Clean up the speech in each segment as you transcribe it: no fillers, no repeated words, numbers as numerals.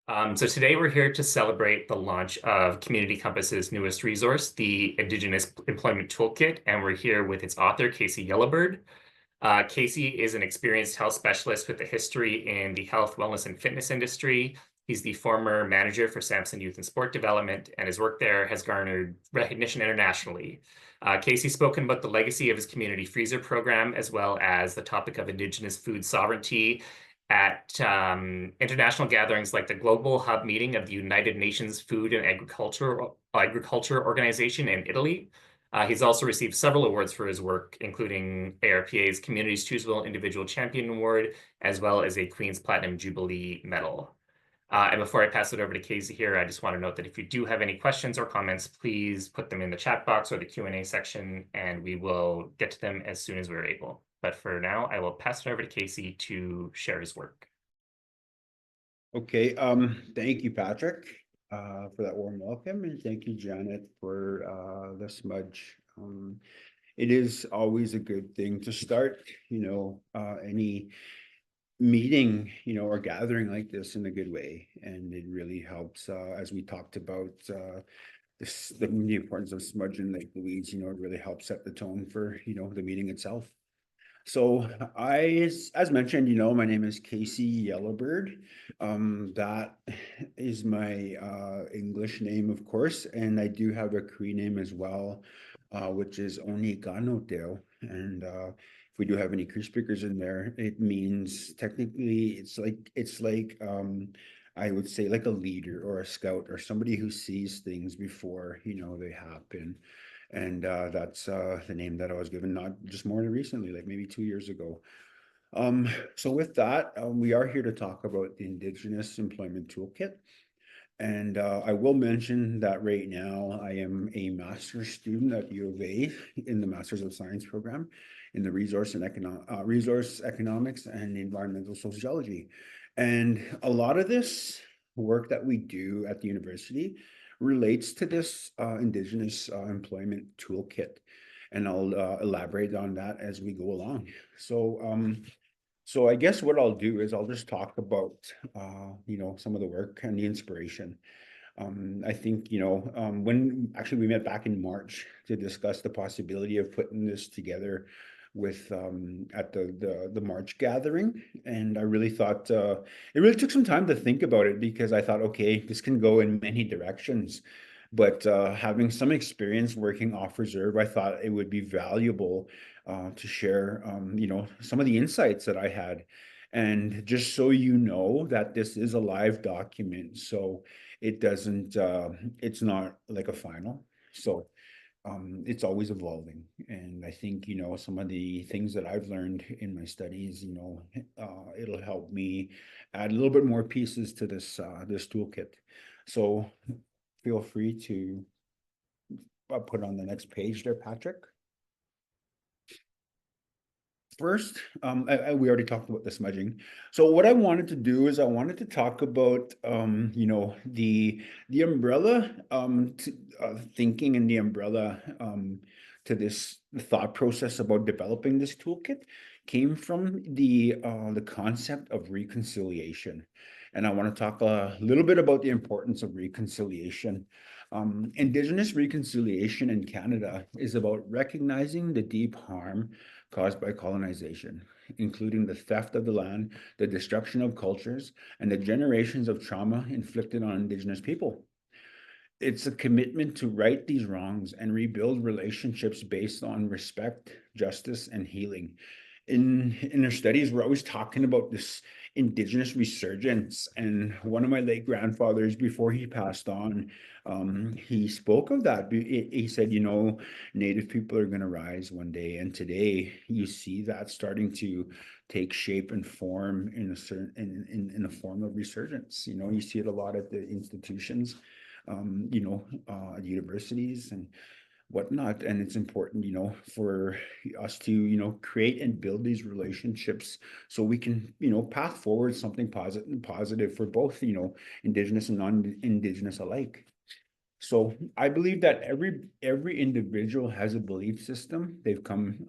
So today we're here to celebrate the launch of Community Compass's newest resource, the Indigenous Employment Toolkit, and we're here with its author, Casey Yellowbird. Casey is an experienced health specialist with a history in the health, wellness, and fitness industry. He's the former manager for Samson Youth and Sport Development, and his work there has garnered recognition internationally. Casey's spoken about the legacy of his community freezer program, as well as the topic of Indigenous food sovereignty at international gatherings like the Global Hub meeting of the United Nations Food and Agriculture Organization in Italy. He's also received several awards for his work, including ARPA's Communities Choosable Individual Champion Award, as well as a Queen's Platinum Jubilee Medal. And before I pass it over to Casey here, I just want to note that if you do have any questions or comments, please put them in the chat box or the Q&A section, and we will get to them as soon as we're able. But for now, I will pass it over to Casey to share his work. Okay, thank you, Patrick, for that warm welcome, and thank you, Janet, for the smudge. It is always a good thing to start, any meeting, or gathering like this in a good way, and it really helps, as we talked about the importance of smudge in Lake Louise. It really helps set the tone for the meeting itself. So as mentioned, my name is Casey Yellowbird. That is my English name, of course, and I do have a Cree name as well, which is Oniganoteo. And if we do have any Cree speakers in there, it means technically it's like I would say like a leader or a scout or somebody who sees things before they happen. And that's the name that I was given not just more recently, like maybe 2 years ago. So with that, we are here to talk about the Indigenous Employment Toolkit. And I will mention that right now I am a master's student at U of A in the Masters of Science program in the Resource Economics and Environmental Sociology. And a lot of this work that we do at the university relates to this Indigenous Employment Toolkit. And I'll elaborate on that as we go along. So I guess what I'll do is I'll just talk about, some of the work and the inspiration. I think, when actually we met back in March to discuss the possibility of putting this together with at the March gathering, and I really thought it really took some time to think about it because I thought, okay, this can go in many directions. But having some experience working off reserve, I thought it would be valuable to share, some of the insights that I had. And just so you know that this is a live document, so it doesn't, it's not like a final. So it's always evolving. And I think, some of the things that I've learned in my studies, it'll help me add a little bit more pieces to this toolkit. So feel free to put on the next page there, Patrick. First, we already talked about the smudging. So what I wanted to do is I wanted to talk about, the umbrella thinking and the umbrella to this thought process about developing this toolkit came from the concept of reconciliation. And I want to talk a little bit about the importance of reconciliation. Indigenous reconciliation in Canada is about recognizing the deep harm caused by colonization, including the theft of the land, the destruction of cultures, and the generations of trauma inflicted on Indigenous people. It's a commitment to right these wrongs and rebuild relationships based on respect, justice, and healing. In our studies, we're always talking about this Indigenous resurgence. And one of my late grandfathers, before he passed on, he spoke of that. He said, Native people are going to rise one day. And today you see that starting to take shape and form in a certain in a form of resurgence. You see it a lot at the institutions, universities and whatnot. And it's important, for us to, create and build these relationships so we can, path forward something positive for both, Indigenous and non-Indigenous alike. So I believe that every individual has a belief system they've come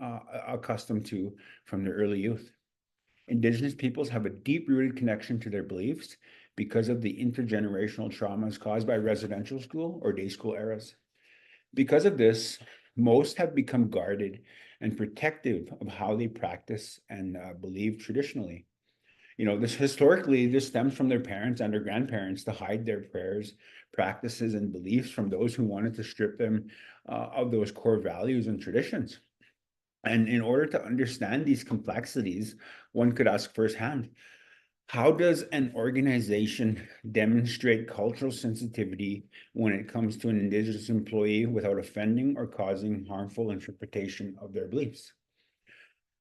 accustomed to from their early youth. Indigenous peoples have a deep-rooted connection to their beliefs because of the intergenerational traumas caused by residential school or day school eras. Because of this, most have become guarded and protective of how they practice and believe traditionally. This historically, this stems from their parents and their grandparents to hide their prayers, practices, and beliefs from those who wanted to strip them of those core values and traditions. And in order to understand these complexities, one could ask firsthand, how does an organization demonstrate cultural sensitivity when it comes to an Indigenous employee without offending or causing harmful interpretation of their beliefs?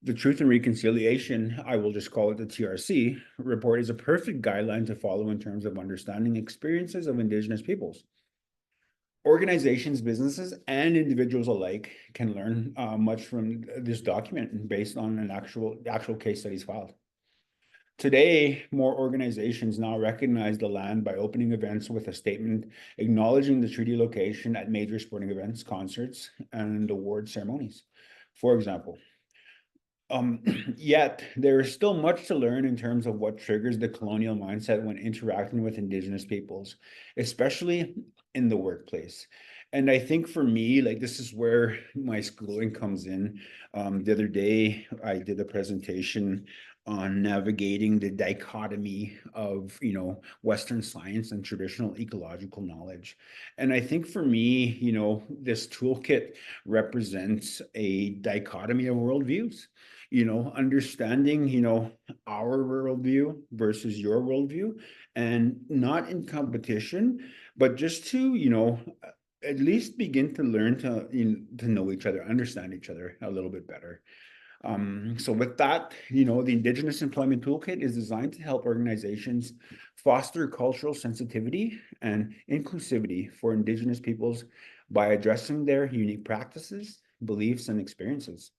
The Truth and Reconciliation, I will just call it the TRC, report is a perfect guideline to follow in terms of understanding experiences of Indigenous peoples. Organizations, businesses, and individuals alike can learn much from this document based on an actual case studies filed. Today, more organizations now recognize the land by opening events with a statement acknowledging the treaty location at major sporting events, concerts, and award ceremonies. For example, yet there is still much to learn in terms of what triggers the colonial mindset when interacting with Indigenous peoples, especially in the workplace. And I think for me, like this is where my schooling comes in. The other day, I did a presentation on navigating the dichotomy of, Western science and traditional ecological knowledge. And I think for me, this toolkit represents a dichotomy of worldviews, understanding, our worldview versus your worldview, and not in competition, but just to, at least begin to learn to know each other, understand each other a little bit better. So with that, the Indigenous Employment Toolkit is designed to help organizations foster cultural sensitivity and inclusivity for Indigenous peoples by addressing their unique practices, beliefs, and experiences.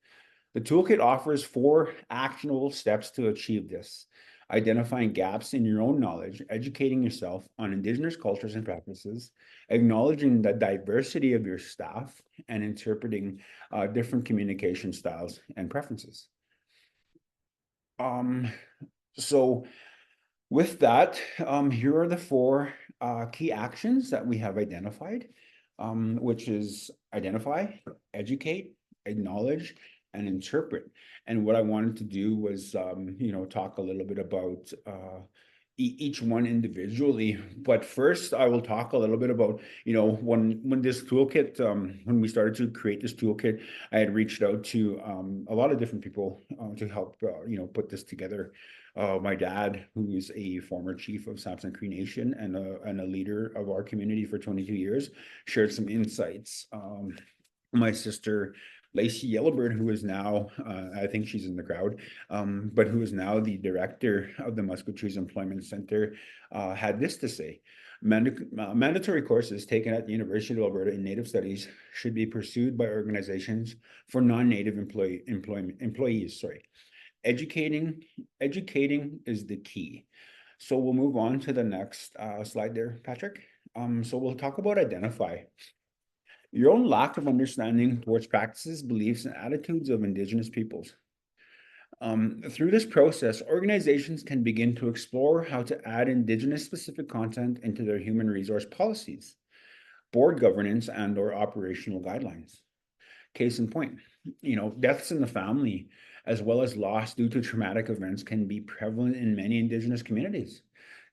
The toolkit offers 4 actionable steps to achieve this: identifying gaps in your own knowledge, educating yourself on Indigenous cultures and practices, acknowledging the diversity of your staff, and interpreting different communication styles and preferences. Um, so with that, here are the 4 key actions that we have identified, which is identify, educate, acknowledge, and interpret. And what I wanted to do was, talk a little bit about each one individually. But first, I will talk a little bit about, when this toolkit, when we started to create this toolkit, I had reached out to a lot of different people to help, put this together. My dad, who is a former chief of Sampson Cree Nation and a leader of our community for 22 years, shared some insights. My sister, Lacey Yellowbird, who is now, I think she's in the crowd, but who is now the director of the Musqueam Employment Center, had this to say. Mandatory courses taken at the University of Alberta in Native Studies should be pursued by organizations for non-Native employees. Educating is the key. So we'll move on to the next slide there, Patrick. So we'll talk about identify. Your own lack of understanding towards practices, beliefs, and attitudes of Indigenous peoples. Through this process, organizations can begin to explore how to add Indigenous-specific content into their human resource policies, board governance, and/or operational guidelines. Case in point, deaths in the family, as well as loss due to traumatic events, can be prevalent in many Indigenous communities.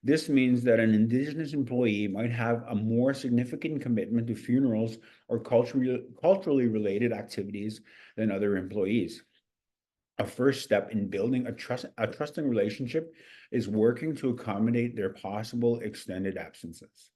This means that an Indigenous employee might have a more significant commitment to funerals or culturally related activities than other employees. A first step in building a trusting relationship is working to accommodate their possible extended absences.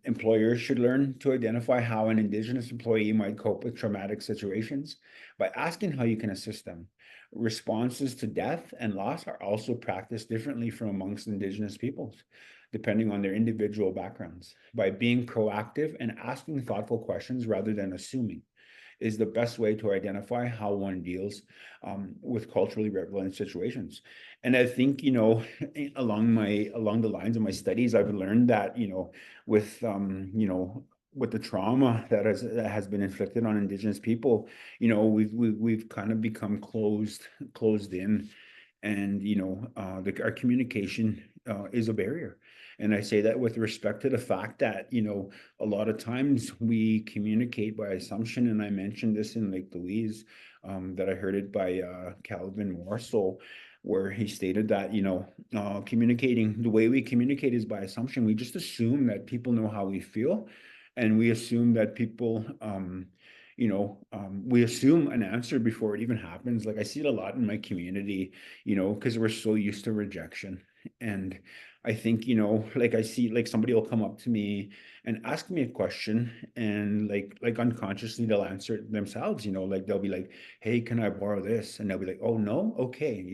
Employers should learn to identify how an Indigenous employee might cope with traumatic situations by asking how you can assist them. Responses to death and loss are also practiced differently from amongst Indigenous peoples, depending on their individual backgrounds. By being proactive and asking thoughtful questions rather than assuming is the best way to identify how one deals with culturally relevant situations. And I think, along the lines of my studies, I've learned that, with with the trauma that has been inflicted on Indigenous people, we've kind of become closed in, and our communication is a barrier. And I say that with respect to the fact that, a lot of times we communicate by assumption. And I mentioned this in Lake Louise, that I heard it by Calvin Morsel, where he stated that, communicating, the way we communicate is by assumption. We just assume that people know how we feel. And we assume that people, we assume an answer before it even happens. Like I see it a lot in my community, because we're so used to rejection. And I think, like I see, like somebody will come up to me and ask me a question, and like unconsciously they'll answer it themselves, like they'll be like, "Hey, can I borrow this?" And they'll be like, "Oh no, okay,"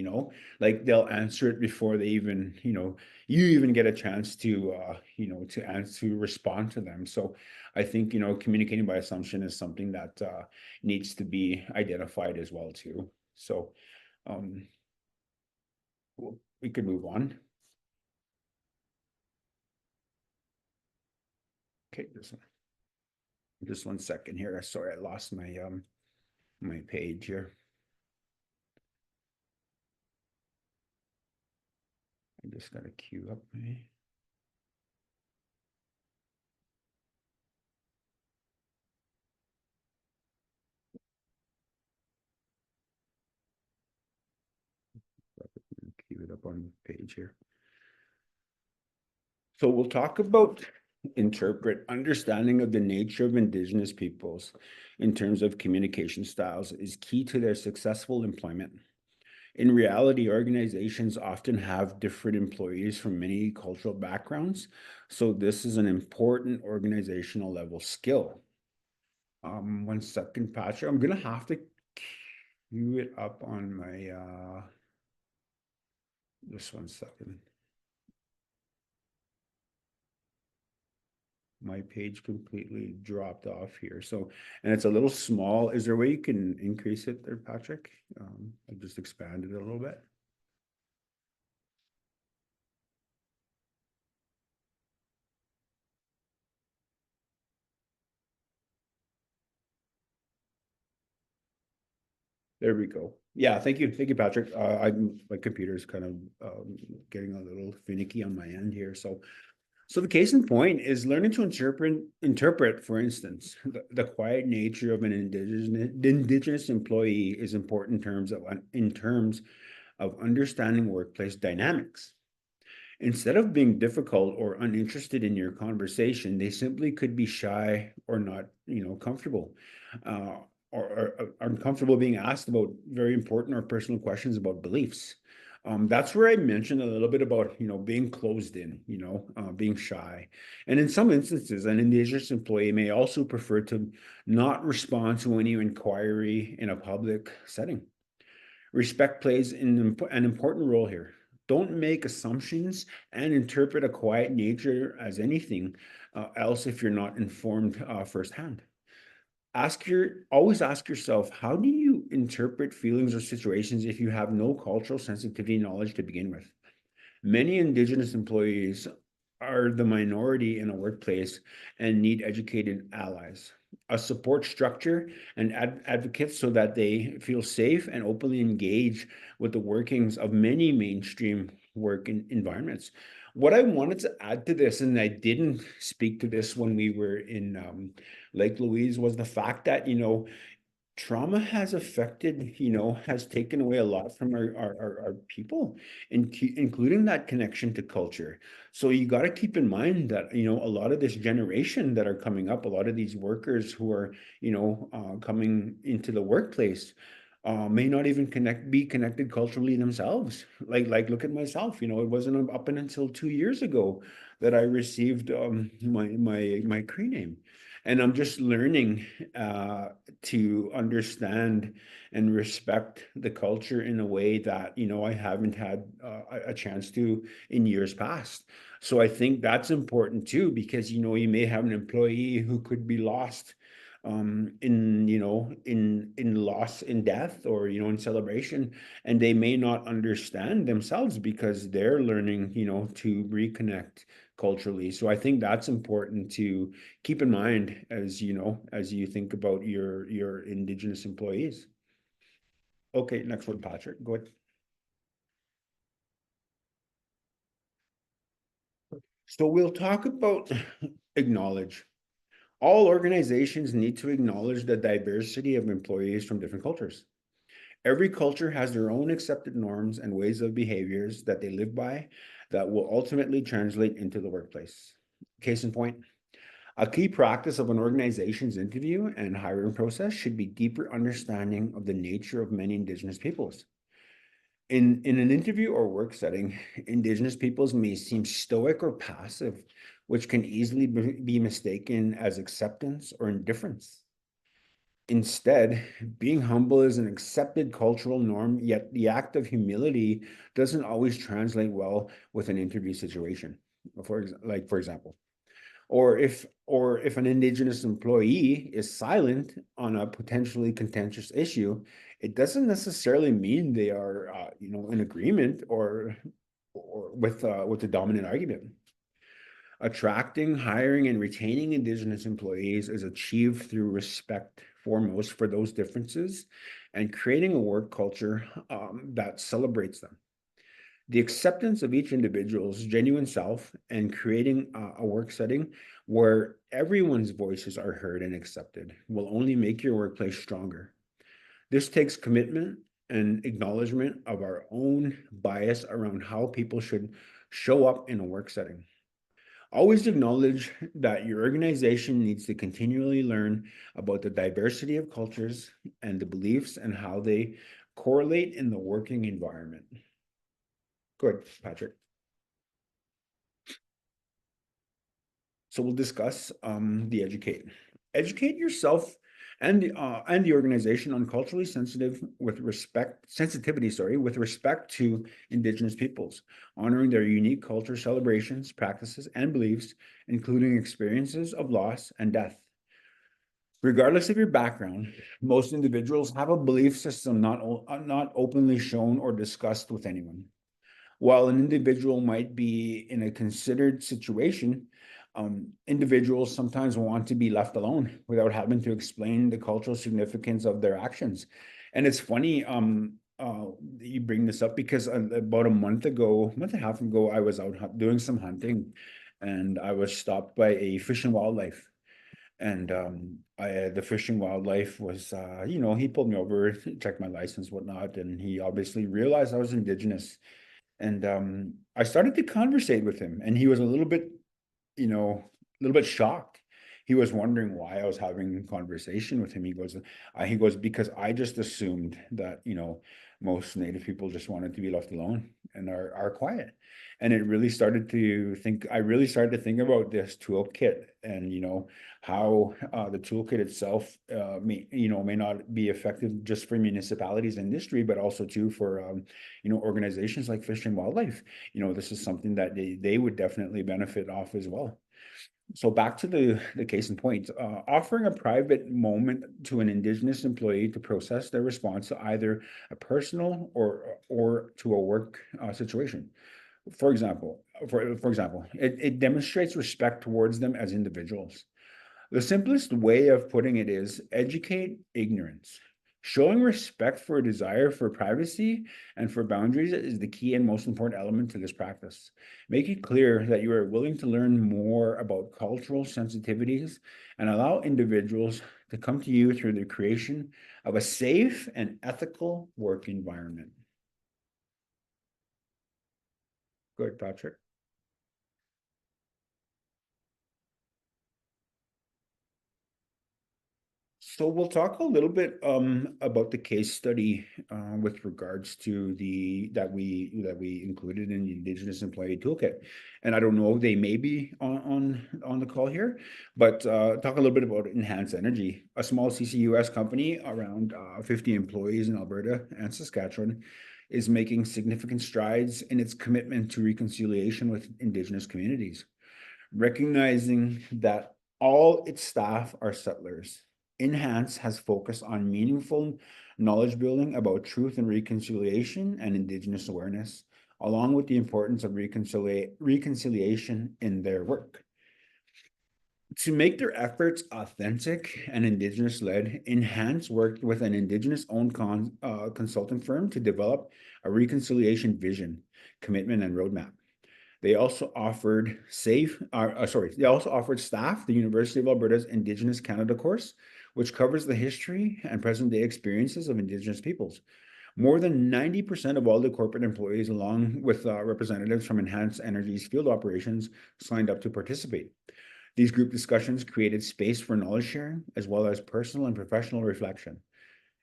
like they'll answer it before they even, you even get a chance to, to answer, to respond to them. So I think, communicating by assumption is something that needs to be identified as well too. So um, we could move on. Okay, just one second here. Sorry, I lost my page here. I just gotta queue up my. Queue it up on the page here. So we'll talk about interpret understanding of the nature of Indigenous peoples in terms of communication styles is key to their successful employment. In reality, organizations often have different employees from many cultural backgrounds, so this is an important organizational level skill. One second, Patrick. I'm gonna have to queue it up on my just one second. My page completely dropped off here. So, and it's a little small. Is there a way you can increase it there, Patrick? I just expanded it a little bit. There we go. Yeah, thank you. Thank you, Patrick. My computer's kind of getting a little finicky on my end here. So the case in point is learning to interpret, for instance, the quiet nature of an indigenous employee is important in terms of understanding workplace dynamics. Instead of being difficult or uninterested in your conversation, they simply could be shy or not, comfortable, uh, or uncomfortable being asked about very important or personal questions about beliefs. That's where I mentioned a little bit about, being closed in, being shy. And in some instances, an indigenous employee may also prefer to not respond to any inquiry in a public setting. Respect plays an important role here. Don't make assumptions and interpret a quiet nature as anything else if you're not informed firsthand. Always ask yourself, how do you interpret feelings or situations if you have no cultural sensitivity knowledge to begin with? Many Indigenous employees are the minority in a workplace and need educated allies, a support structure, and advocates so that they feel safe and openly engage with the workings of many mainstream work environments. What I wanted to add to this, and I didn't speak to this when we were in Lake Louise, was the fact that, trauma has affected, has taken away a lot from our people, including that connection to culture. So you got to keep in mind that, a lot of this generation that are coming up, a lot of these workers who are, coming into the workplace, may not even be connected culturally themselves. Like look at myself, it wasn't up until 2 years ago that I received my Cree name. And I'm just learning to understand and respect the culture in a way that, I haven't had a chance to in years past. So I think that's important too, because, you may have an employee who could be lost in loss, in death, or, in celebration, and they may not understand themselves because they're learning, to reconnect culturally. So I think that's important to keep in mind as, as you think about your Indigenous employees. Okay, next one, Patrick, go ahead. So we'll talk about acknowledge. All organizations need to acknowledge the diversity of employees from different cultures. Every culture has their own accepted norms and ways of behaviors that they live by that will ultimately translate into the workplace. Case in point, a key practice of an organization's interview and hiring process should be deeper understanding of the nature of many Indigenous peoples. In an interview or work setting, Indigenous peoples may seem stoic or passive, which can easily be mistaken as acceptance or indifference. Instead, being humble is an accepted cultural norm, yet the act of humility doesn't always translate well with an interview situation. For example, or if an Indigenous employee is silent on a potentially contentious issue, it doesn't necessarily mean they are, in agreement or with the dominant argument. Attracting, hiring, and retaining Indigenous employees is achieved through respect foremost for those differences and creating a work culture that celebrates them. The acceptance of each individual's genuine self and creating a work setting where everyone's voices are heard and accepted will only make your workplace stronger. This takes commitment and acknowledgement of our own bias around how people should show up in a work setting. Always acknowledge that your organization needs to continually learn about the diversity of cultures and the beliefs and how they correlate in the working environment. Good, Patrick. So we'll discuss the educate. Educate yourself and the organization on culturally sensitive with respect sensitivity, sorry, with respect to Indigenous peoples, honoring their unique culture celebrations, practices, and beliefs, including experiences of loss and death. Regardless of your background, most individuals have a belief system not openly shown or discussed with anyone. While an individual might be in a considered situation, individuals sometimes want to be left alone without having to explain the cultural significance of their actions. And it's funny you bring this up because about month and a half ago, I was out doing some hunting and I was stopped by a fish and wildlife. And the fish and wildlife was, he pulled me over, checked my license, whatnot, and he obviously realized I was Indigenous. And I started to conversate with him, and he was a little bit shocked. He was wondering why I was having a conversation with him. He goes, because I just assumed that, most Native people just wanted to be left alone and are quiet. And I really started to think about this toolkit and, how the toolkit itself may not be effective just for municipalities and industry, but also too for, organizations like Fish and Wildlife. This is something that they would definitely benefit off as well. So back to the case in point, offering a private moment to an Indigenous employee to process their response to either a personal or to a work situation. For example, it demonstrates respect towards them as individuals. The simplest way of putting it is educate ignorance. Showing respect for a desire for privacy and for boundaries is the key and most important element to this practice. Make it clear that you are willing to learn more about cultural sensitivities and allow individuals to come to you through the creation of a safe and ethical work environment. Good, Patrick. So we'll talk a little bit about the case study with regards to the that we included in the Indigenous Employee Toolkit. And I don't know, they may be on the call here, but talk a little bit about Enhance Energy, a small CCUS company around 50 employees in Alberta and Saskatchewan, is making significant strides in its commitment to reconciliation with Indigenous communities, recognizing that all its staff are settlers. Enhance has focused on meaningful knowledge building about truth and reconciliation and Indigenous awareness, along with the importance of reconciliation in their work. To make their efforts authentic and Indigenous led, Enhance worked with an Indigenous owned consulting firm to develop a reconciliation vision, commitment, and roadmap. They also offered they also offered staff the University of Alberta's Indigenous Canada course, which covers the history and present day experiences of Indigenous peoples. More than 90% of all the corporate employees, along with representatives from Enhanced Energy's field operations, signed up to participate. These group discussions created space for knowledge sharing, as well as personal and professional reflection.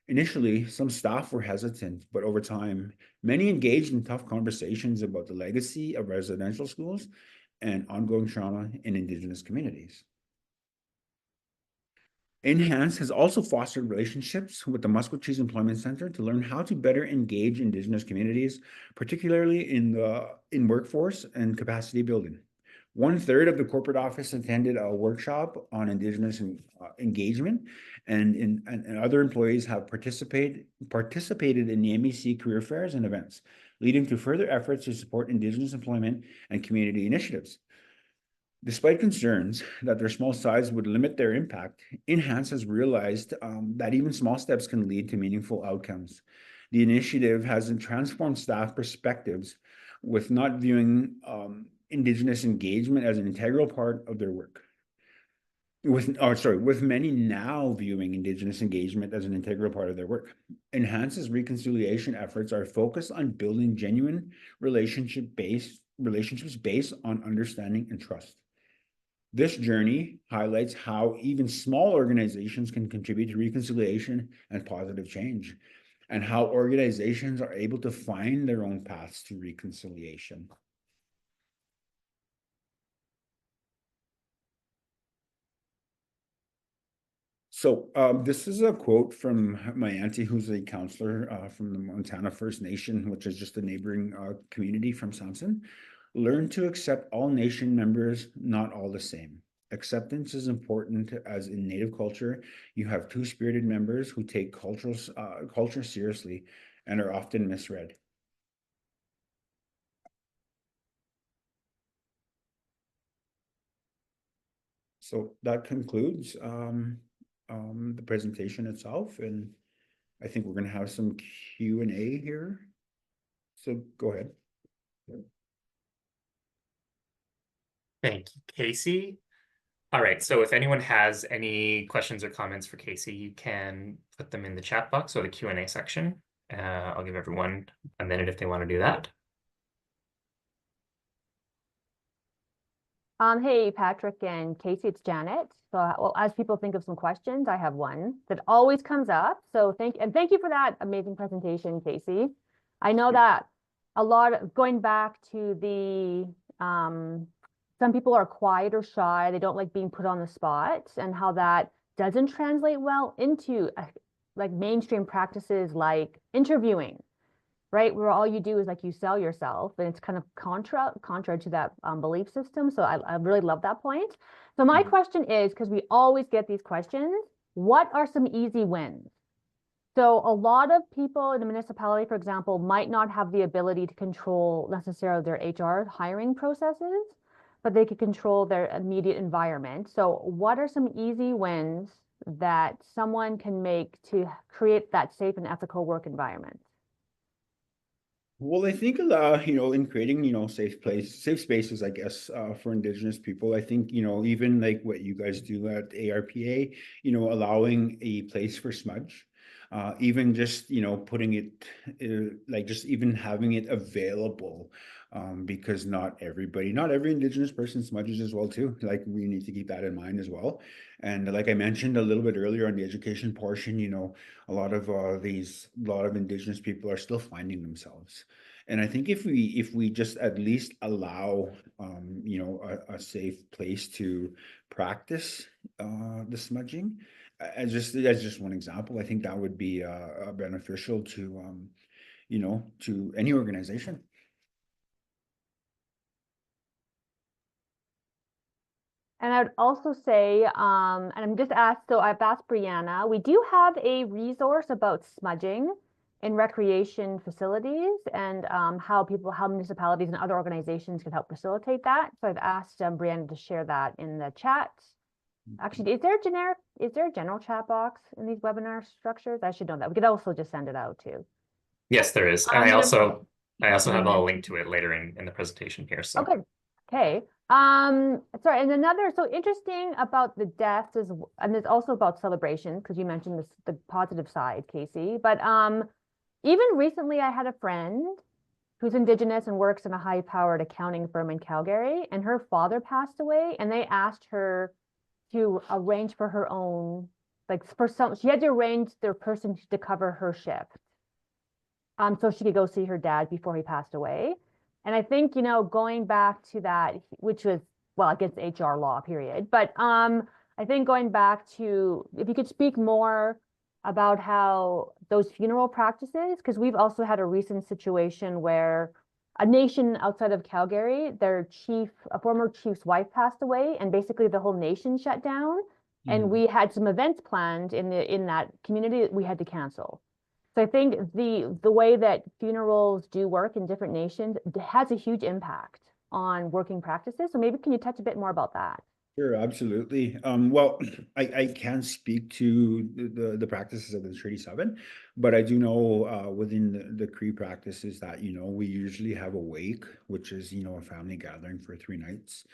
Initially, some staff were hesitant, but over time, many engaged in tough conversations about the legacy of residential schools and ongoing trauma in Indigenous communities. Enhance has also fostered relationships with the Musqueam Employment Center to learn how to better engage Indigenous communities, particularly in workforce and capacity building. 1/3 of the corporate office attended a workshop on Indigenous engagement, and other employees have participated in the MEC career fairs and events, leading to further efforts to support Indigenous employment and community initiatives. Despite concerns that their small size would limit their impact, Enhance has realized that even small steps can lead to meaningful outcomes. The initiative has transformed staff perspectives with not viewing Indigenous engagement as an integral part of their work. With many now viewing Indigenous engagement as an integral part of their work. Enhance's reconciliation efforts are focused on building genuine relationships based on understanding and trust. This journey highlights how even small organizations can contribute to reconciliation and positive change, and how organizations are able to find their own paths to reconciliation. So this is a quote from my auntie, who's a counselor from the Montana First Nation, which is just a neighboring community from Samson. Learn to accept all nation members, not all the same. Acceptance is important, as in Native culture, you have two-spirited members who take culture seriously and are often misread. So that concludes the presentation itself, and I think we're going to have some Q&A here. So go ahead. Thank you, Casey. All right, so if anyone has any questions or comments for Casey, you can put them in the chat box or the Q&A section. I'll give everyone a minute if they want to do that. Hey, Patrick and Casey, it's Janet. So, well, as people think of some questions, I have one that always comes up. So thank you for that amazing presentation, Casey. I know that a lot of going back to the some people are quiet or shy. They don't like being put on the spot, and how that doesn't translate well into like mainstream practices like interviewing, right? Where all you do is like you sell yourself, and it's kind of contra to that belief system. So I really love that point. So my question is, because we always get these questions, what are some easy wins? So a lot of people in a municipality, for example, might not have the ability to control necessarily their HR hiring processes, but they could control their immediate environment. So what are some easy wins that someone can make to create that safe and ethical work environment? Well, I think in creating safe spaces, I guess, for Indigenous people. I think even like what you guys do at ARPA, allowing a place for smudge, even just putting it like just even having it available, because not every Indigenous person smudges as well too. Like we need to keep that in mind as well. And like I mentioned a little bit earlier on the education portion, a lot of Indigenous people are still finding themselves. And I think if we just at least allow a safe place to practice the smudging, as just one example, I think that would be beneficial to to any organization. And I would also say, and I'm just asked, so I've asked Brianna, we do have a resource about smudging in recreation facilities, and how municipalities and other organizations can help facilitate that. So I've asked Brianna to share that in the chat. Actually, is there a general chat box in these webinar structures? I should know that. We could also just send it out too. Yes, there is. And I also I also have a link Mm. to it later in the presentation here. So Okay. Okay. Sorry, and another so interesting about the deaths is, and it's also about celebration, because you mentioned this the positive side, Casey. But even recently I had a friend who's Indigenous and works in a high-powered accounting firm in Calgary, and her father passed away, and they asked her to arrange for her own, like for some, she had to arrange their person to cover her shift, so she could go see her dad before he passed away. And I think, going back to that, which was, well, against HR law, period. But I think going back to, if you could speak more about how those funeral practices, because we've also had a recent situation where a nation outside of Calgary, their chief, a former chief's wife passed away, and basically the whole nation shut down. And we had some events planned in that community that we had to cancel. So I think the way that funerals do work in different nations has a huge impact on working practices. So maybe can you touch a bit more about that? Sure, absolutely. Well, I can't speak to the practices of the Treaty 7, but I do know within the Cree practices that, we usually have a wake, which is, a family gathering for 3 nights.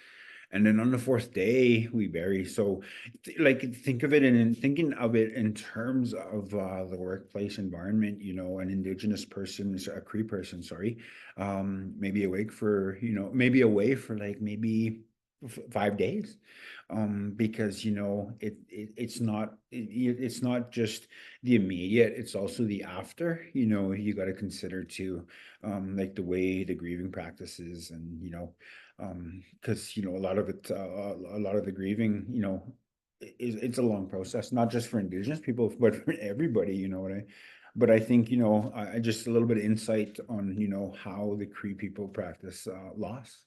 And then on the fourth day, we bury. So, like, think of it in thinking of it in terms of the workplace environment. An Indigenous person, a Cree person, sorry, maybe awake for, maybe away for like maybe 5 days, because it's not just the immediate, it's also the after. You got to consider too, like the way the grieving practices, and because a lot of it, a lot of the grieving, it's a long process, not just for Indigenous people, but for everybody. But I think, I just a little bit of insight on, how the Cree people practice loss.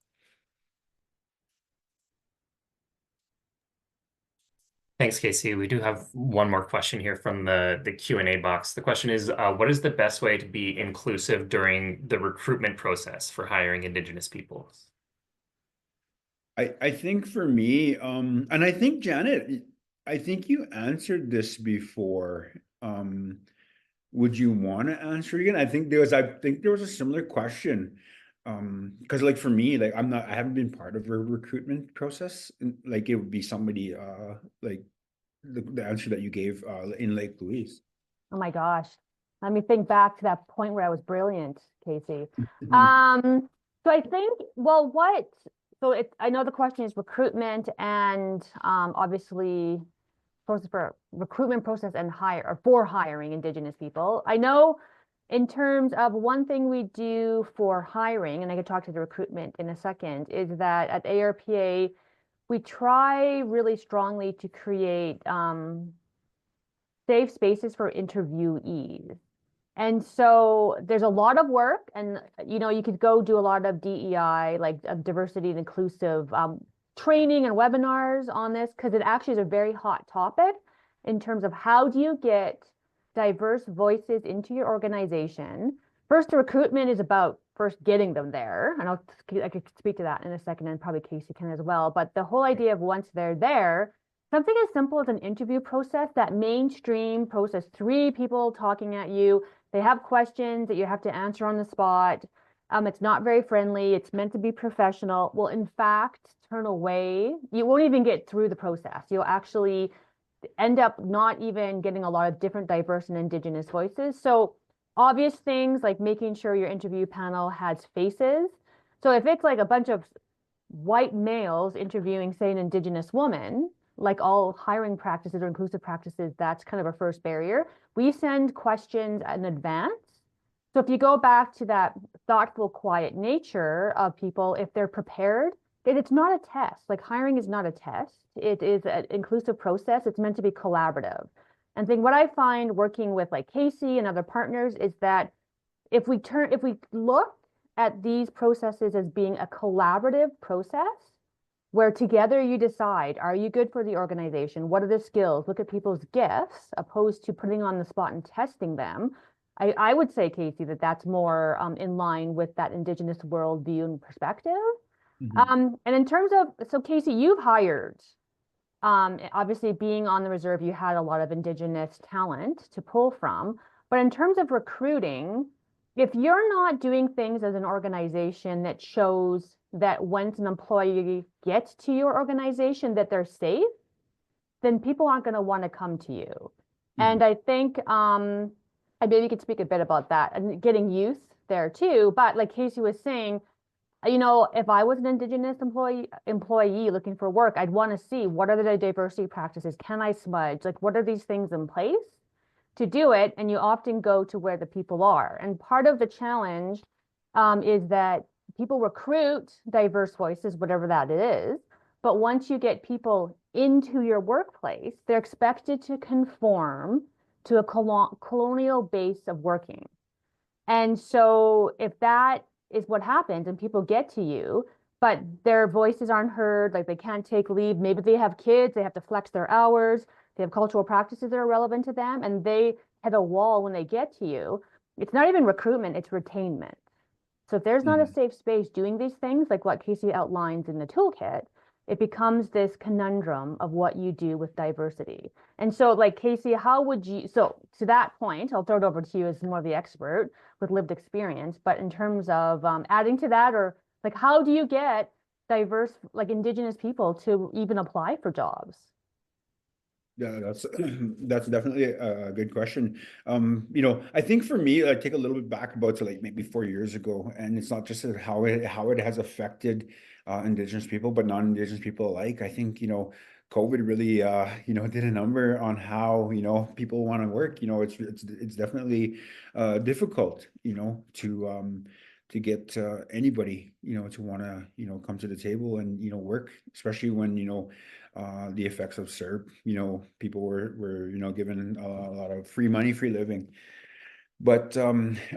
thanks, Casey. We do have one more question here from the Q&A box. The question is, what is the best way to be inclusive during the recruitment process for hiring Indigenous peoples? I think for me, and I think Janet, I think you answered this before. Would you want to answer it again? I think there was a similar question. Because like for me, like I haven't been part of a recruitment process. Like it would be somebody like the answer that you gave in Lake Louise. Oh my gosh. Let me think back to that point where I was brilliant, Casey. Mhm. So I think, well, I know the question is recruitment and obviously process for recruitment process and hire or for hiring Indigenous people. I know in terms of one thing we do for hiring, and I could talk to the recruitment in a second, is that at ARPA, we try really strongly to create safe spaces for interviewees. And so there's a lot of work, and you could go do a lot of DEI, like diversity and inclusive training and webinars on this, because it actually is a very hot topic in terms of how do you get diverse voices into your organization. First, the recruitment is about first getting them there, and I could speak to that in a second, and probably Casey can as well. But the whole idea of once they're there, something as simple as an interview process, that mainstream process, 3 people talking at you, they have questions that you have to answer on the spot. It's not very friendly. It's meant to be professional. Will in fact turn away. You won't even get through the process. You'll actually end up not even getting a lot of different diverse and Indigenous voices. So obvious things like making sure your interview panel has faces. So if it's like a bunch of white males interviewing, say, an Indigenous woman, like all hiring practices or inclusive practices, that's kind of a first barrier. We send questions in advance. So if you go back to that thoughtful, quiet nature of people, if they're prepared, it's not a test. Like hiring is not a test. It is an inclusive process. It's meant to be collaborative. And what I find working with like Casey and other partners is that if we look at these processes as being a collaborative process, where together you decide, are you good for the organization? What are the skills? Look at people's gifts, opposed to putting on the spot and testing them. I would say, Casey, that's more in line with that Indigenous worldview and perspective. And in terms of, so Casey, you've hired, obviously being on the reserve, you had a lot of Indigenous talent to pull from. But in terms of recruiting, if you're not doing things as an organization that shows that once an employee gets to your organization that they're safe, then people aren't going to want to come to you. And I think and maybe you could speak a bit about that and getting youth there too. But like Casey was saying, you know, if I was an Indigenous employee looking for work, I'd want to see what are the diversity practices? Can I smudge? Like, what are these things in place to do it? And you often go to where the people are. And part of the challenge is that people recruit diverse voices, whatever that is. But once you get people into your workplace, they're expected to conform to a colonial base of working. And so if that is what happens and people get to you, but their voices aren't heard, like they can't take leave, maybe they have kids, they have to flex their hours, they have cultural practices that are relevant to them, and they hit a wall when they get to you. It's not even recruitment, it's retainment. So if there's not a safe space doing these things, like what Casey outlines in the toolkit, it becomes this conundrum of what you do with diversity. And so like Casey, how would you, so to that point, I'll throw it over to you as more of the expert with lived experience, but in terms of adding to that, or like how do you get diverse, like Indigenous people to even apply for jobs? Yeah, that's that's definitely a good question. You know, I think for me, I take a little bit back about to like maybe 4 years ago, and it's not just how it has affected Indigenous people, but non-Indigenous people alike. I think, you know, COVID really you know, did a number on how, you know, people want to work. You know, it's definitely difficult, you know, to get anybody, you know, to want to, you know, come to the table and, you know, work, especially when, you know, the effects of CERB, you know, people were, you know, given a lot of free money, free living. But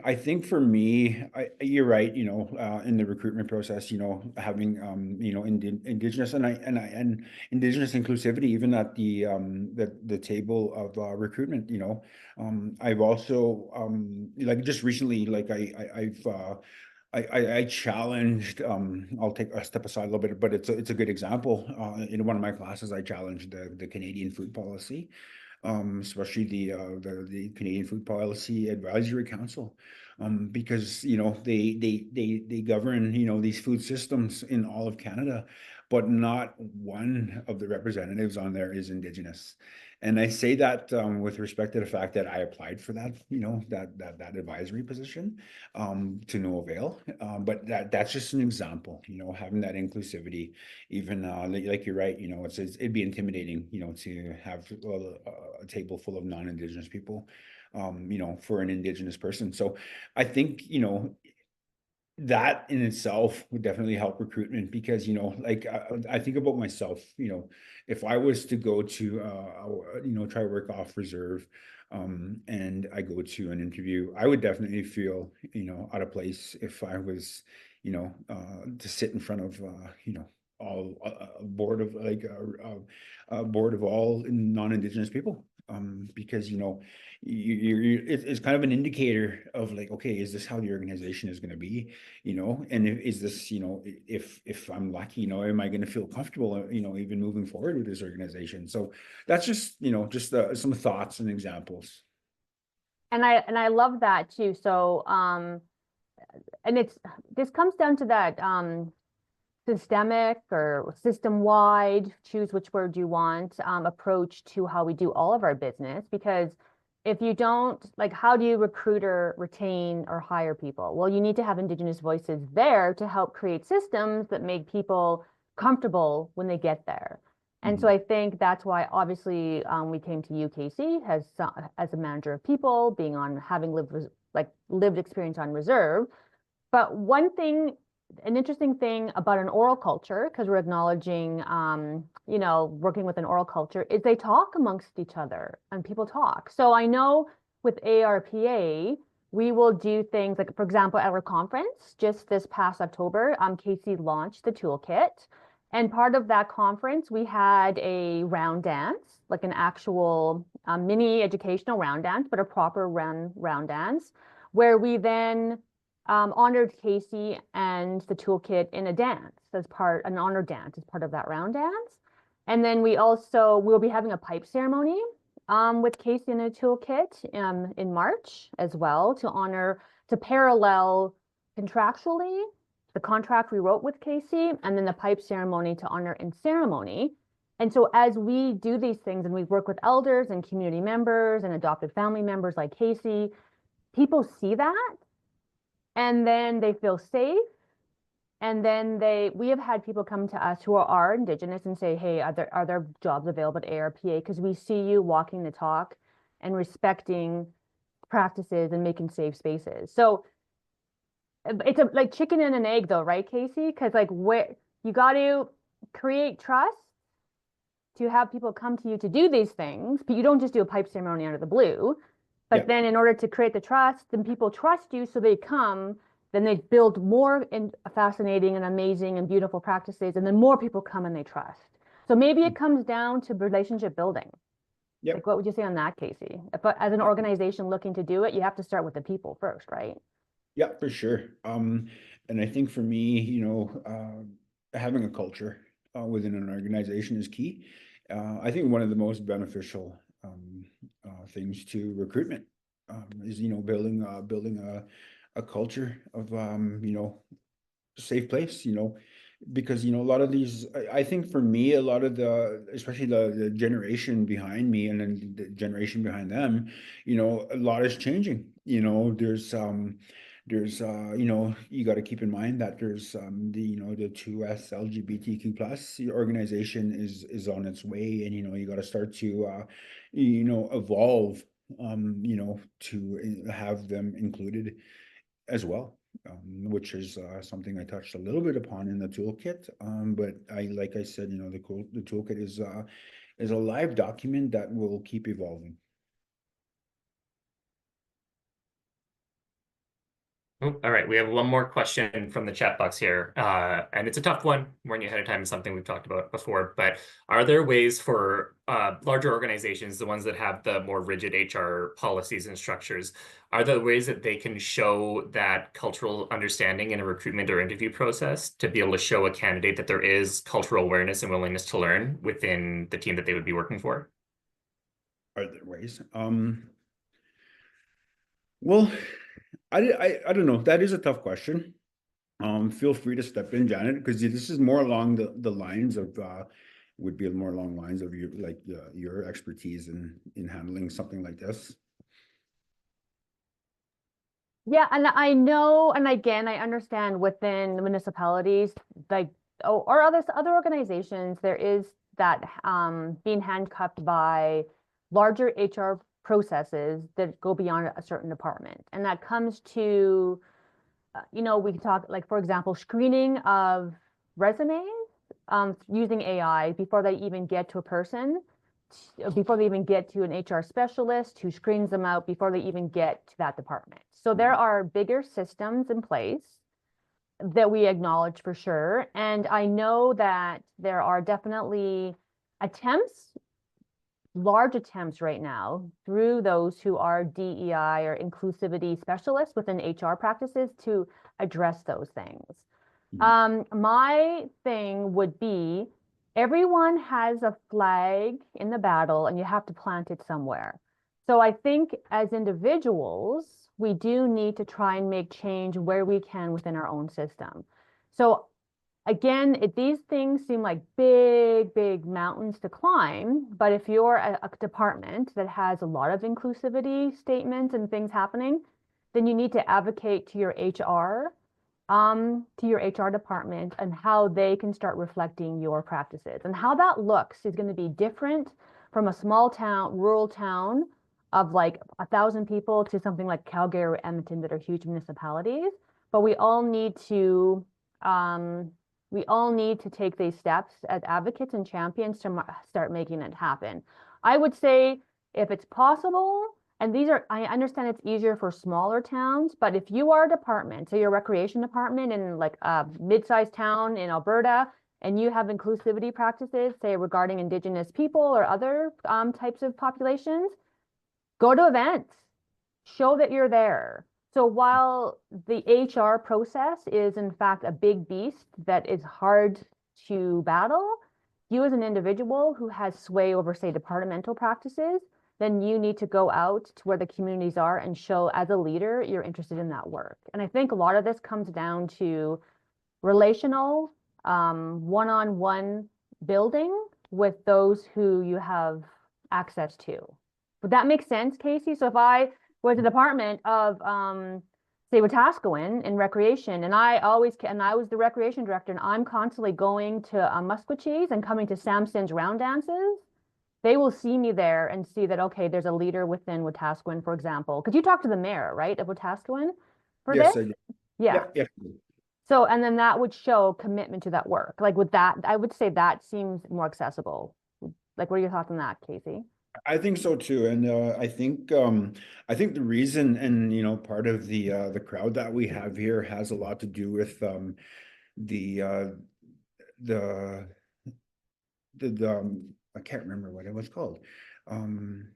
I think for me, you're right, you know, in the recruitment process, you know, having you know, Indigenous and Indigenous inclusivity, even at the table of recruitment, you know. I've also like just recently, like I challenged, I'll take a step aside a little bit, but it's a good example. In one of my classes, I challenged the Canadian food policy, especially the Canadian Food Policy Advisory Council, because, you know, they govern, you know, these food systems in all of Canada, but not one of the representatives on there is Indigenous. And I say that with respect to the fact that I applied for that, you know, that advisory position, to no avail. But that's just an example, you know, having that inclusivity. Even like you're right, you know, it'd be intimidating, you know, to have a table full of non-Indigenous people, you know, for an Indigenous person. So I think, you know, that in itself would definitely help recruitment because, you know, like I think about myself, you know, if I was to go to you know, try to work off reserve, and I go to an interview, I would definitely feel, you know, out of place if I was, you know, to sit in front of you know, all a board of like a board of all non-Indigenous people, because, you know, it's kind of an indicator of like, okay, is this how the organization is going to be, you know, and is this, you know, if I'm lucky, you know, am I going to feel comfortable, you know, even moving forward with this organization? So that's just, you know, just some thoughts and examples. And I love that too. So and this comes down to that systemic or system-wide, choose which word you want, approach to how we do all of our business. Because if you don't, like, how do you recruit or retain or hire people? Well, you need to have Indigenous voices there to help create systems that make people comfortable when they get there. And so I think that's why obviously we came to you, Casey, as a manager of people, being on having lived experience on reserve. But one thing, an interesting thing about an oral culture, because we're acknowledging, you know, working with an oral culture, is they talk amongst each other and people talk. So I know with ARPA, we will do things like, for example, at our conference just this past October, Casey launched the toolkit. And part of that conference, we had a round dance, like an actual mini educational round dance, but a proper round dance, where we then honored Casey and the toolkit in a dance an honor dance as part of that round dance. And then we'll be having a pipe ceremony with Casey and the toolkit in March as well to honor to parallel contractually the contract we wrote with Casey and then the pipe ceremony to honor in ceremony. And so as we do these things and we work with elders and community members and adopted family members like Casey, people see that and then they feel safe. And then we have had people come to us who are Indigenous and say, hey, are there jobs available at ARPA? Because we see you walking the talk and respecting practices and making safe spaces. So it's like chicken and an egg though, right, Casey? Because like where you got to create trust to have people come to you to do these things, but you don't just do a pipe ceremony under the blue. But then in order to create the trust, then people trust you, so they come, then they build more fascinating and amazing and beautiful practices, and then more people come and they trust. So maybe it comes down to relationship building. Yep. Like, what would you say on that, Casey? But as an organization looking to do it, you have to start with the people first, right? Yeah, for sure. And I think for me, having a culture within an organization is key. I think one of the most beneficial things to recruitment is building a culture of safe place. Because a lot of these, I think for me, a lot of especially the generation behind me and then the generation behind them, a lot is changing. There's you got to keep in mind that there's the 2S LGBTQ plus organization is on its way, and you got to start to evolve to have them included as well, which is something I touched a little bit upon in the toolkit. But like I said, the toolkit is a live document that will keep evolving. Oh, all right, we have one more question from the chat box here, and it's a tough one. Warning you ahead of time, is something we've talked about before. But are there ways for larger organizations, the ones that have the more rigid HR policies and structures, are there ways that they can show that cultural understanding in a recruitment or interview process to be able to show a candidate that there is cultural awareness and willingness to learn within the team that they would be working for? Are there ways? Well, I don't know. That is a tough question. Feel free to step in, Janet, because this is more along the lines of would be more along lines of your expertise in handling something like this. Yeah, and I know, and again, I understand within the municipalities, like or other organizations, there is that being handcuffed by larger HR processes that go beyond a certain department, and that comes to we can talk, like, for example, screening of resumes using AI before they even get to a person, before they even get to an HR specialist who screens them out before they even get to that department. So there are bigger systems in place that we acknowledge for sure. And I know that there are definitely large attempts right now through those who are DEI or inclusivity specialists within HR practices to address those things. My thing would be, everyone has a flag in the battle and you have to plant it somewhere. So I think as individuals, we do need to try and make change where we can within our own system. So again, these things seem like big mountains to climb, but if you're a department that has a lot of inclusivity statements and things happening, then you need to advocate to your HR department and how they can start reflecting your practices. And how that looks is going to be different from a small town, rural town of like 1,000 people to something like Calgary or Edmonton that are huge municipalities. But we all need to take these steps as advocates and champions to start making it happen. I would say, if it's possible, and I understand it's easier for smaller towns, but if you are a department, say your recreation department in like a mid-sized town in Alberta, and you have inclusivity practices, say regarding Indigenous people or other types of populations, go to events, show that you're there. So while the HR process is in fact a big beast that is hard to battle, you as an individual who has sway over, say, departmental practices, then you need to go out to where the communities are and show as a leader you're interested in that work. And I think a lot of this comes down to relational, one-on-one building with those who you have access to. Would that make sense, Casey? So if I was a department of, say, Wetaskiwin in recreation, and I was the recreation director, and I'm constantly going to Musquecheese and coming to Samson's round dances, they will see me there and see that, okay, there's a leader within Wetaskiwin, for example. Because you talked to the mayor, right, of Wetaskiwin for this? Yes, I do. Yeah. Yeah. So, and then that would show commitment to that work. Like with that, I would say that seems more accessible. Like, what are your thoughts on that, Casey? I think so too, and I think the reason, and part of the crowd that we have here has a lot to do with the the I can't remember what it was called. Um,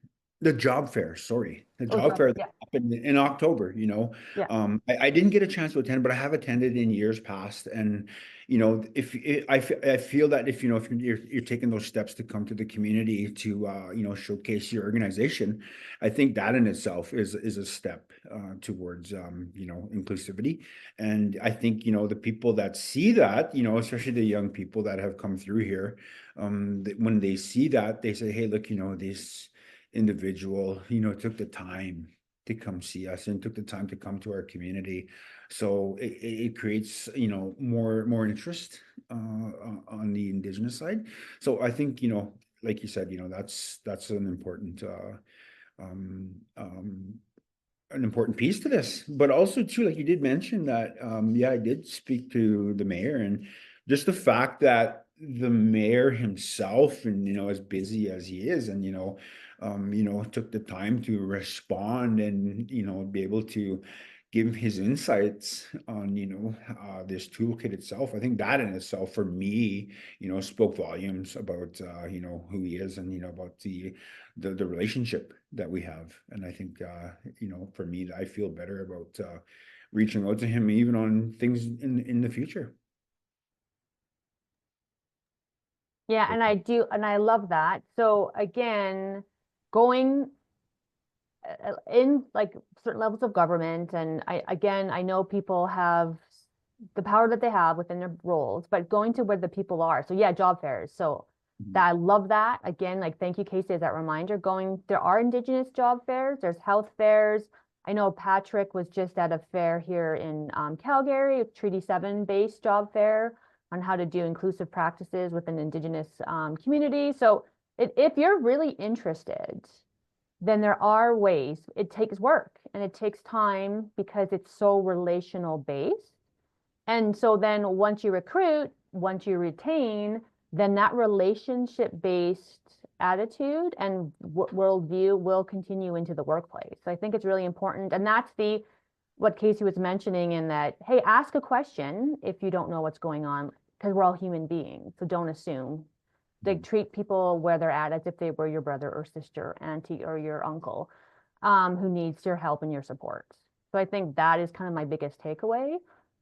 the job fair, sorry, the Oh, job fair that yeah, happened in October, yeah. I didn't get a chance to attend, but I have attended in years past. And, if I feel that if, if you're taking those steps to come to the community to, showcase your organization, I think that in itself is a step towards, inclusivity. And I think, the people that see that, especially the young people that have come through here, when they see that, they say, hey, look, this individual, took the time to come see us and took the time to come to our community. So it creates, more interest on the Indigenous side. So I think, like you said, that's um, um, an important piece to this. But also too, like you did mention that, yeah, I did speak to the mayor, and just the fact that the mayor himself, and as busy as he is, and took the time to respond and be able to give his insights on this toolkit itself. I think that in itself for me spoke volumes about who he is, and about the relationship that we have. And I think for me, I feel better about reaching out to him even on things in the future. Yeah, and I do, and I love that. So again, going in like certain levels of government, and I know people have the power that they have within their roles, but going to where the people are. So yeah, job fairs. So Mhm. that I love that. Again, like thank you, Casey, as that reminder. There are Indigenous job fairs, there's health fairs. I know Patrick was just at a fair here in Calgary, a Treaty 7 based job fair on how to do inclusive practices with an Indigenous community. So if you're really interested, then there are ways. It takes work and it takes time because it's so relational based. And so then once you recruit, once you retain, then that relationship based attitude and worldview will continue into the workplace. So I think it's really important. And that's what Casey was mentioning in that, hey, ask a question if you don't know what's going on, because we're all human beings. So don't assume. They treat people where they're at as if they were your brother or sister, auntie, or your uncle, who needs your help and your support. So I think that is kind of my biggest takeaway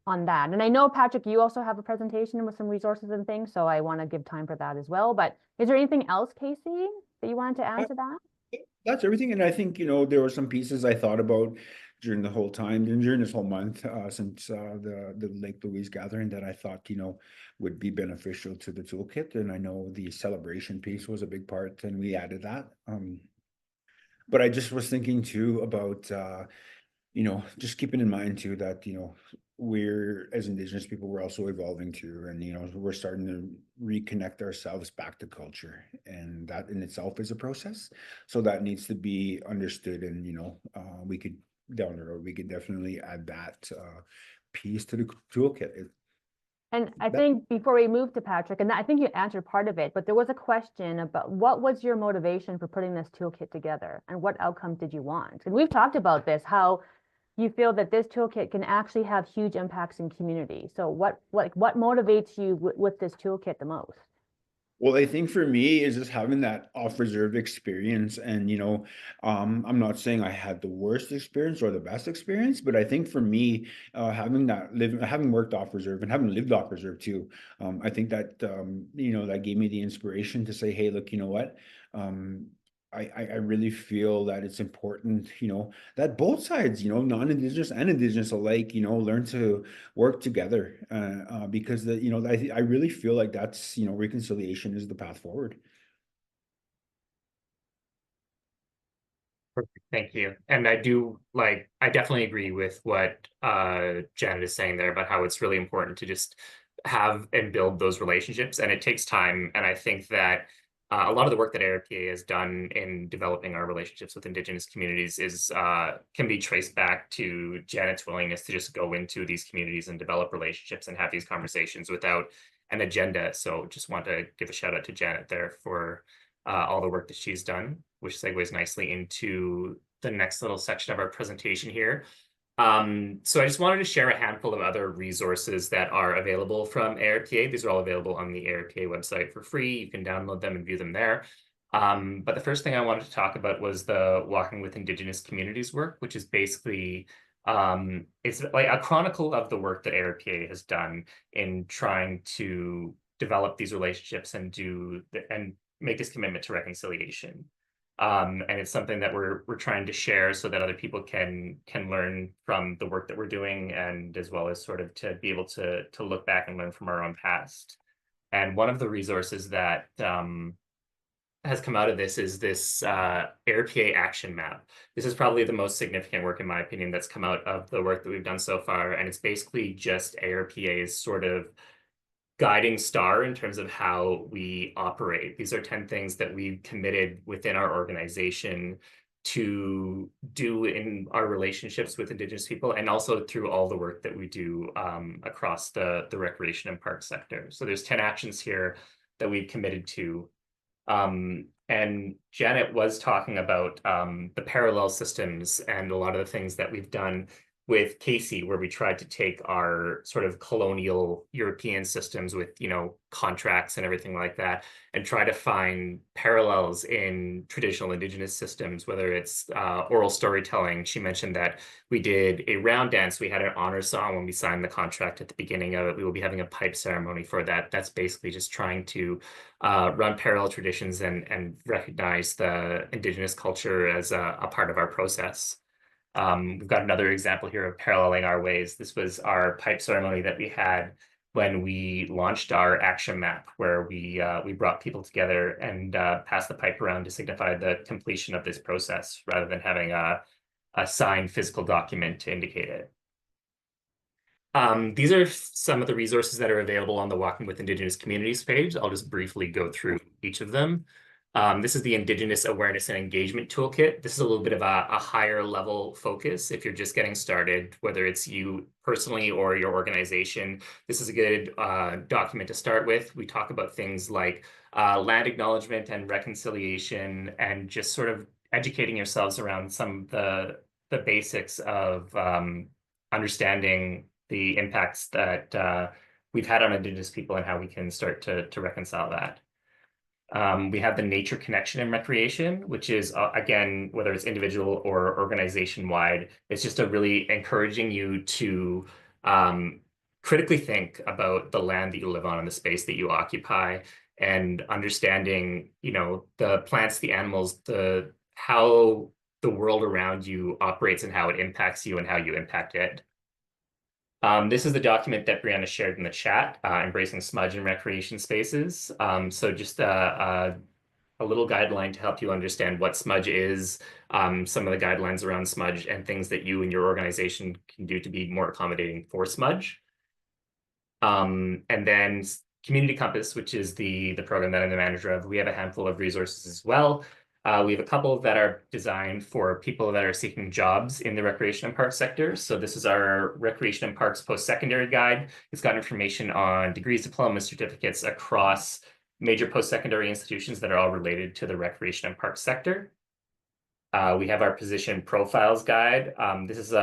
on that. And I know, Patrick, you also have a presentation with some resources and things, so I want to give time for that as well. But is there anything else, Casey, that you wanted to add to that? That's everything. And I think, there were some pieces I thought about during the whole time, and during this whole month, since the Lake Louise gathering, that I thought, would be beneficial to the toolkit. And I know the celebration piece was a big part, and we added that. But I just was thinking too about, just keeping in mind too that, we're, as Indigenous people, we're also evolving too. And, we're starting to reconnect ourselves back to culture. And that in itself is a process. So that needs to be understood. And, we could, down the road, we could definitely add that piece to the toolkit. And I That, think before we move to Patrick, and I think you answered part of it, but there was a question about what was your motivation for putting this toolkit together and what outcomes did you want? And we've talked about this, how you feel that this toolkit can actually have huge impacts in community. So what motivates you with this toolkit the most? well, I think for me is just having that off reserve experience. And, I'm not saying I had the worst experience or the best experience, but I think for me, having worked off reserve and having lived off reserve too, I think that, that gave me the inspiration to say, hey, look, you know what? I really feel that it's important, that both sides, non-Indigenous and Indigenous alike, learn to work together. Because I really feel like that's, reconciliation is the path forward. Perfect. Thank you. And I definitely agree with what Janet is saying there about how it's really important to just have and build those relationships. And it takes time. And I think that a lot of the work that ARPA has done in developing our relationships with Indigenous communities is can be traced back to Janet's willingness to just go into these communities and develop relationships and have these conversations without an agenda. So just want to give a shout out to Janet there for all the work that she's done, which segues nicely into the next little section of our presentation here. So I just wanted to share a handful of other resources that are available from ARPA. These are all available on the ARPA website for free. You can download them and view them there. But the first thing I wanted to talk about was the Walking with Indigenous Communities work, which is basically it's like a chronicle of the work that ARPA has done in trying to develop these relationships and make this commitment to reconciliation. And it's something that we're trying to share so that other people can learn from the work that we're doing, and as well as sort of to be able to look back and learn from our own past. And one of the resources that has come out of this is this AirPA action map. This is probably the most significant work, in my opinion, that's come out of the work that we've done so far. And it's basically just AirPA's sort of guiding star in terms of how we operate. These are 10 things that we've committed within our organization to do in our relationships with Indigenous people, and also through all the work that we do across the recreation and park sector. So there's 10 actions here that we've committed to. And Janet was talking about the parallel systems and a lot of the things that we've done with Casey, where we tried to take our sort of colonial European systems with, contracts and everything like that, and try to find parallels in traditional Indigenous systems, whether it's oral storytelling. She mentioned that we did a round dance. We had an honor song when we signed the contract at the beginning of it. We will be having a pipe ceremony for that. That's basically just trying to run parallel traditions and recognize the Indigenous culture as a part of our process. We've got another example here of paralleling our ways. This was our pipe ceremony that we had when we launched our action map, where we brought people together and passed the pipe around to signify the completion of this process, rather than having a signed physical document to indicate it. These are some of the resources that are available on the Walking with Indigenous Communities page. I'll just briefly go through each of them. This is the Indigenous Awareness and Engagement Toolkit. This is a little bit of a higher level focus if you're just getting started, whether it's you personally or your organization. This is a good document to start with. We talk about things like land acknowledgement and reconciliation, and just sort of educating yourselves around some of the basics of understanding the impacts that we've had on Indigenous people and how we can start to reconcile that. We have the nature connection and recreation, which is, again, whether it's individual or organization-wide, it's just a really encouraging you to critically think about the land that you live on and the space that you occupy, and understanding, the plants, the animals, how the world around you operates and how it impacts you and how you impact it. This is the document that Brianna shared in the chat, Embracing Smudge in Recreation Spaces. So just a little guideline to help you understand what smudge is, some of the guidelines around smudge, and things that you and your organization can do to be more accommodating for smudge. And then Community Compass, which is the program that I'm the manager of. We have a handful of resources as well. We have a couple that are designed for people that are seeking jobs in the recreation and park sector. So this is our Recreation and Parks Post-Secondary Guide. It's got information on degrees, diplomas, certificates across major post-secondary institutions that are all related to the recreation and park sector. We have our Position Profiles Guide. This is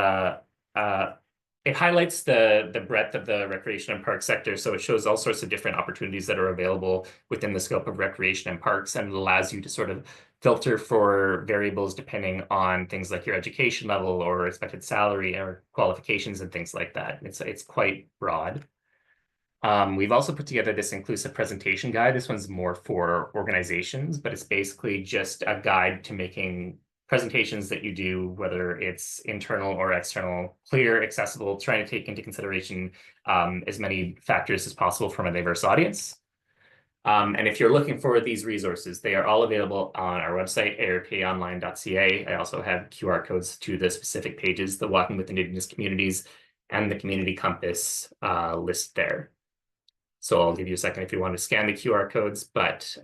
it highlights the breadth of the recreation and park sector. So it shows all sorts of different opportunities that are available within the scope of recreation and parks, and it allows you to sort of filter for variables depending on things like your education level or expected salary or qualifications and things like that. It's quite broad. We've also put together this inclusive presentation guide. This one's more for organizations, but it's basically just a guide to making presentations that you do, whether it's internal or external, clear, accessible, trying to take into consideration as many factors as possible from a diverse audience. And if you're looking for these resources, they are all available on our website, arkonline.ca. I also have QR codes to the specific pages, the Walking with Indigenous Communities and the Community Compass list there. So I'll give you a second if you want to scan the QR codes, but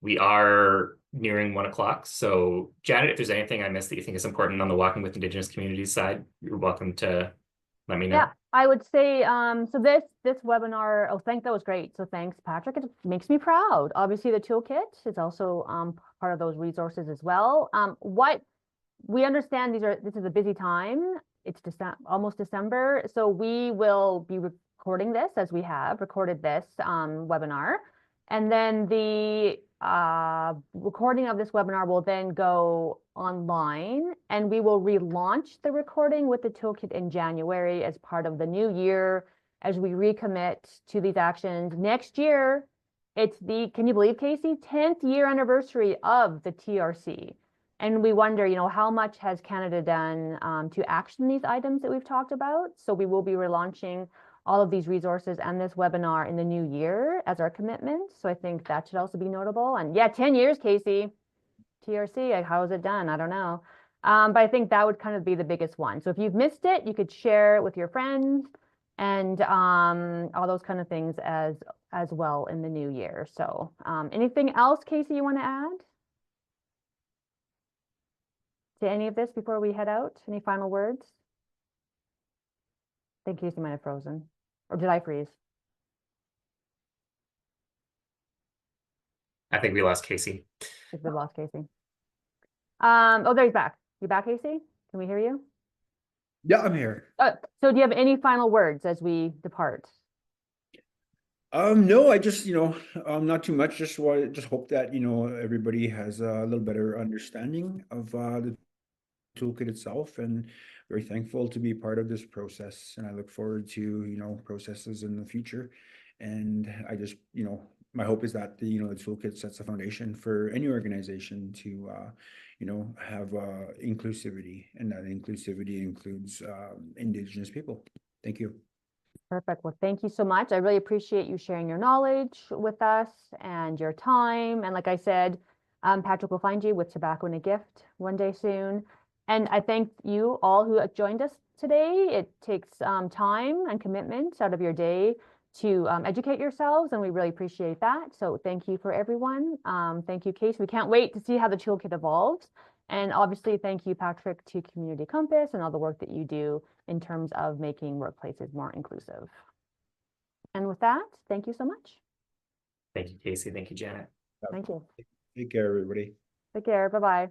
we are nearing 1 o'clock. So Janet, if there's anything I missed that you think is important on the Walking with Indigenous Communities side, you're welcome to let me know. Yeah, I would say, so this webinar, that was great. So thanks, Patrick. It makes me proud. Obviously, the toolkit is also part of those resources as well. What we understand, this is a busy time. It's almost December, so we will be recording this as we have recorded this webinar, and then the recording of this webinar will then go online, and we will relaunch the recording with the toolkit in January as part of the new year as we recommit to these actions. Next year, it's the, can you believe, Casey, 10th year anniversary of the TRC. And we wonder, you know, how much has Canada done to action these items that we've talked about? So we will be relaunching all of these resources and this webinar in the new year as our commitment. So I think that should also be notable. And yeah, 10 years, Casey, TRC, how is it done? I don't know. But I think that would kind of be the biggest one. So if you've missed it, you could share it with your friends and all those kind of things as well in the new year. So anything else, Casey, you want to add to any of this before we head out? Any final words? I think Casey might have frozen. Or did I freeze? I think we lost Casey. I think we lost Casey. Oh, there he's back. You back, Casey? Can we hear you? Yeah, I'm here. So do you have any final words as we depart? No, I just, not too much. Just hope that, everybody has a little better understanding of the toolkit itself, and very thankful to be part of this process. And I look forward to, processes in the future. And I just, my hope is that the toolkit sets a foundation for any organization to, have inclusivity, and that inclusivity includes Indigenous people. Thank you. Perfect. Well, thank you so much. I really appreciate you sharing your knowledge with us and your time. And like I said, Patrick will find you with tobacco and a gift one day soon. And I thank you all who have joined us today. It takes time and commitment out of your day to educate yourselves, and we really appreciate that. So thank you for everyone. Thank you, Casey. We can't wait to see how the toolkit evolves. And obviously, thank you, Patrick, to Community Compass and all the work that you do in terms of making workplaces more inclusive. And with that, thank you so much. Thank you, Casey. Thank you, Janet. Thank you. Take care, everybody. Take care. Bye-bye.